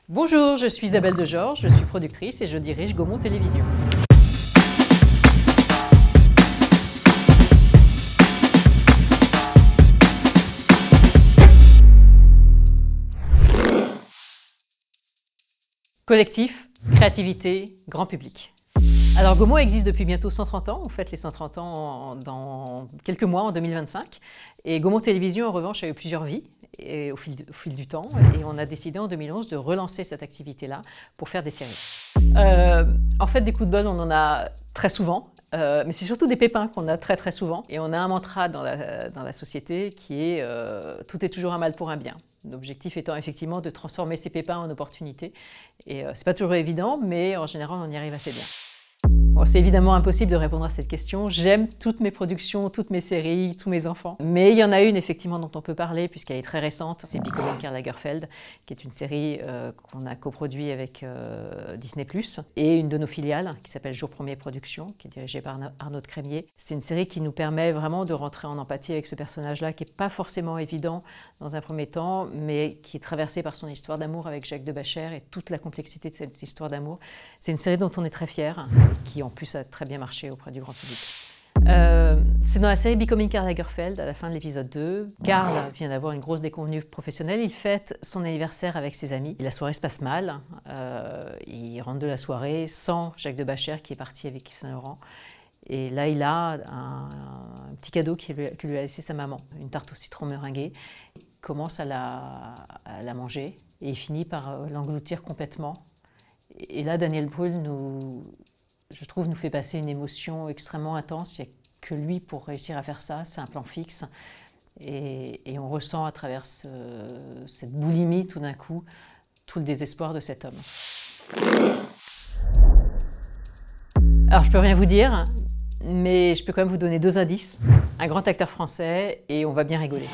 Bonjour, je suis Isabelle Degeorges, je suis productrice et je dirige Gaumont Télévision. Collectif, créativité, grand public. Alors Gaumont existe depuis bientôt 130 ans, on fête les 130 ans dans quelques mois, en 2025. Et Gaumont Télévision, en revanche, a eu plusieurs vies au fil du temps. Et on a décidé en 2011 de relancer cette activité-là pour faire des séries. En fait, des coups de bol, on en a très souvent. Mais c'est surtout des pépins qu'on a très souvent. Et on a un mantra dans la société qui est « tout est toujours un mal pour un bien ». L'objectif étant effectivement de transformer ces pépins en opportunités. Et c'est pas toujours évident, mais en général, on y arrive assez bien. Bon, c'est évidemment impossible de répondre à cette question. J'aime toutes mes productions, toutes mes séries, tous mes enfants. Mais il y en a une effectivement dont on peut parler puisqu'elle est très récente. C'est Becoming Karl Lagerfeld, qui est une série qu'on a coproduit avec Disney+, et une de nos filiales qui s'appelle Jour Premier Productions, qui est dirigée par Arnaud de Crémier. C'est une série qui nous permet vraiment de rentrer en empathie avec ce personnage-là, qui n'est pas forcément évident dans un premier temps, mais qui est traversé par son histoire d'amour avec Jacques Debacher et toute la complexité de cette histoire d'amour. C'est une série dont on est très fiers, qui en plus a très bien marché auprès du grand public. C'est dans la série Becoming Karl Lagerfeld, à la fin de l'épisode 2. Karl vient d'avoir une grosse déconvenue professionnelle, il fête son anniversaire avec ses amis. La soirée se passe mal, il rentre de la soirée sans Jacques Debacher qui est parti avec Yves Saint Laurent. Et là, il a un petit cadeau que lui a laissé sa maman, une tarte au citron meringuée. Il commence à la manger et il finit par l'engloutir complètement. Et là, Daniel Brühl, je trouve, nous fait passer une émotion extrêmement intense. Il n'y a que lui pour réussir à faire ça, c'est un plan fixe. Et on ressent à travers cette boulimie, tout d'un coup, tout le désespoir de cet homme. Alors, je peux rien vous dire, mais je peux quand même vous donner 2 indices. Un grand acteur français et on va bien rigoler.